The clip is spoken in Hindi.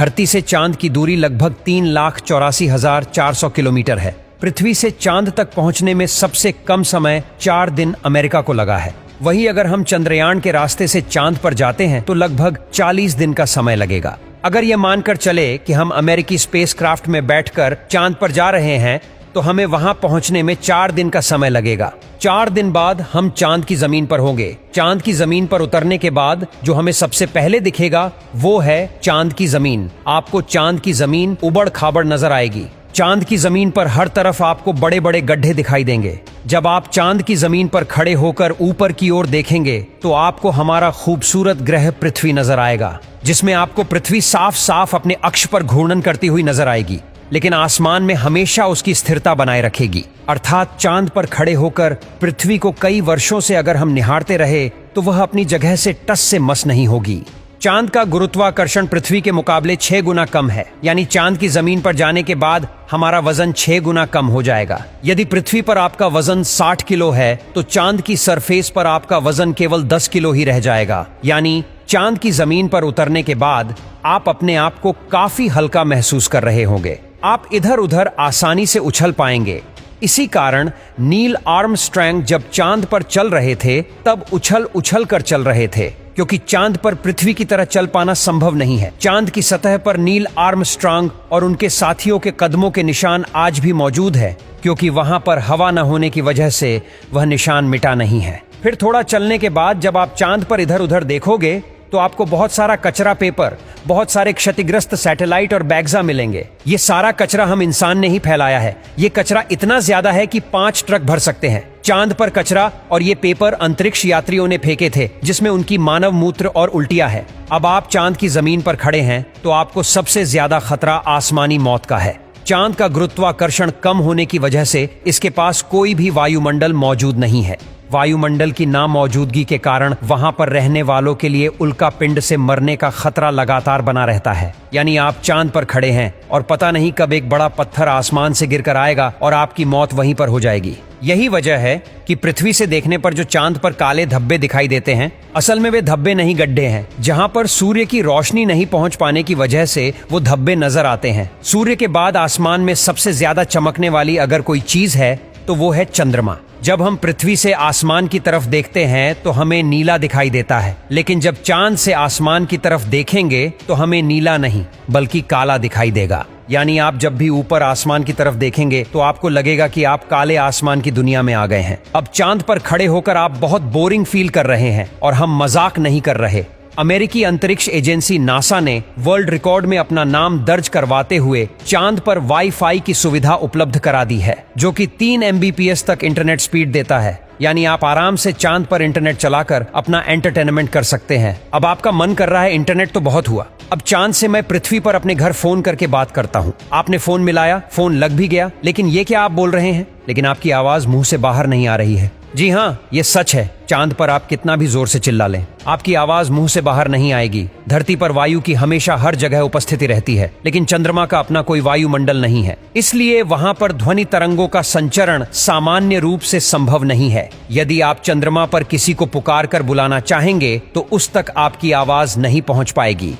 धरती से चांद की दूरी लगभग 3,84,400 किलोमीटर है। पृथ्वी से चांद तक पहुंचने में सबसे कम समय 4 दिन अमेरिका को लगा है। वहीं अगर हम चंद्रयान के रास्ते से चांद पर जाते हैं तो लगभग 40 दिन का समय लगेगा। अगर ये मानकर चले कि हम अमेरिकी स्पेसक्राफ्ट में बैठकर चांद पर जा रहे हैं तो हमें वहां पहुंचने में 4 दिन का समय लगेगा। 4 दिन बाद हम चांद की जमीन पर होंगे। चांद की जमीन पर उतरने के बाद जो हमें सबसे पहले दिखेगा वो है चांद की जमीन। आपको चांद की जमीन उबड़ खाबड़ नजर आएगी। चांद की जमीन पर हर तरफ आपको बड़े बड़े गड्ढे दिखाई देंगे। जब आप चांद की जमीन पर खड़े होकर ऊपर की ओर देखेंगे तो आपको हमारा खूबसूरत ग्रह पृथ्वी नजर आएगा, जिसमें आपको पृथ्वी साफ साफ अपने अक्ष पर घूर्णन करती हुई नजर आएगी, लेकिन आसमान में हमेशा उसकी स्थिरता बनाए रखेगी। अर्थात चांद पर खड़े होकर पृथ्वी को कई वर्षों से अगर हम निहारते रहे तो वह अपनी जगह से टस से मस नहीं होगी। चांद का गुरुत्वाकर्षण पृथ्वी के मुकाबले 6 गुना कम है, यानी चांद की जमीन पर जाने के बाद हमारा वजन 6 गुना कम हो जाएगा। यदि पृथ्वी पर आपका वजन 60 किलो है तो चांद की सरफेस पर आपका वजन केवल 10 किलो ही रह जाएगा। यानी चांद की जमीन पर उतरने के बाद आप अपने आप को काफी हल्का महसूस कर रहे होंगे। आप इधर उधर आसानी से उछल पाएंगे। इसी कारण नील आर्मस्ट्रांग जब चांद पर चल रहे थे तब उछल उछल कर चल रहे थे, क्योंकि चांद पर पृथ्वी की तरह चल पाना संभव नहीं है। चांद की सतह पर नील आर्मस्ट्रांग और उनके साथियों के कदमों के निशान आज भी मौजूद है, क्योंकि वहां पर हवा न होने की वजह से वह निशान मिटा नहीं है। फिर थोड़ा चलने के बाद जब आप चांद पर इधर उधर देखोगे तो आपको बहुत सारा कचरा पेपर, बहुत सारे क्षतिग्रस्त सैटेलाइट और बैग्जा मिलेंगे। ये सारा कचरा हम इंसान ने ही फैलाया है। ये कचरा इतना ज्यादा है कि 5 ट्रक भर सकते हैं। चांद पर कचरा और ये पेपर अंतरिक्ष यात्रियों ने फेंके थे, जिसमें उनकी मानव मूत्र और उल्टियां है। अब आप चांद की जमीन पर खड़े हैं तो आपको सबसे ज्यादा खतरा आसमानी मौत का है। चांद का गुरुत्वाकर्षण कम होने की वजह से इसके पास कोई भी वायुमंडल मौजूद नहीं है। वायुमंडल की नामौजूदगी के कारण वहां पर रहने वालों के लिए उल्का पिंड से मरने का खतरा लगातार बना रहता है। यानी आप चांद पर खड़े हैं और पता नहीं कब एक बड़ा पत्थर आसमान से गिरकर आएगा और आपकी मौत वहीं पर हो जाएगी। यही वजह है कि पृथ्वी से देखने पर जो चांद पर काले धब्बे दिखाई देते हैं, असल में वे धब्बे नहीं, गड्ढे हैं, जहां पर सूर्य की रोशनी नहीं पहुंच पाने की वजह से वो धब्बे नजर आते हैं। सूर्य के बाद आसमान में सबसे ज्यादा चमकने वाली अगर कोई चीज है तो वो है चंद्रमा। जब हम पृथ्वी से आसमान की तरफ देखते हैं तो हमें नीला दिखाई देता है, लेकिन जब चांद से आसमान की तरफ देखेंगे तो हमें नीला नहीं बल्कि काला दिखाई देगा। यानी आप जब भी ऊपर आसमान की तरफ देखेंगे तो आपको लगेगा कि आप काले आसमान की दुनिया में आ गए हैं। अब चांद पर खड़े होकर आप बहुत बोरिंग फील कर रहे हैं और हम मजाक नहीं कर रहे। अमेरिकी अंतरिक्ष एजेंसी नासा ने वर्ल्ड रिकॉर्ड में अपना नाम दर्ज करवाते हुए चांद पर वाईफाई की सुविधा उपलब्ध करा दी है, जो कि 3 MBPS तक इंटरनेट स्पीड देता है। यानी आप आराम से चांद पर इंटरनेट चलाकर अपना एंटरटेनमेंट कर सकते हैं। अब आपका मन कर रहा है इंटरनेट तो बहुत हुआ, अब चांद से मैं पृथ्वी पर अपने घर फोन करके बात करता हूँ। आपने फोन मिलाया, फोन लग भी गया, लेकिन ये क्या आप बोल रहे हैं? लेकिन आपकी आवाज मुंह से बाहर नहीं आ रही है। जी हाँ, ये सच है। चांद पर आप कितना भी जोर से चिल्ला लें, आपकी आवाज मुंह से बाहर नहीं आएगी। धरती पर वायु की हमेशा हर जगह उपस्थिति रहती है, लेकिन चंद्रमा का अपना कोई वायुमंडल नहीं है, इसलिए वहां पर ध्वनि तरंगों का संचरण सामान्य रूप से संभव नहीं है। यदि आप चंद्रमा पर किसी को पुकार कर बुलाना चाहेंगे तो उस तक आपकी आवाज नहीं पहुंच पाएगी।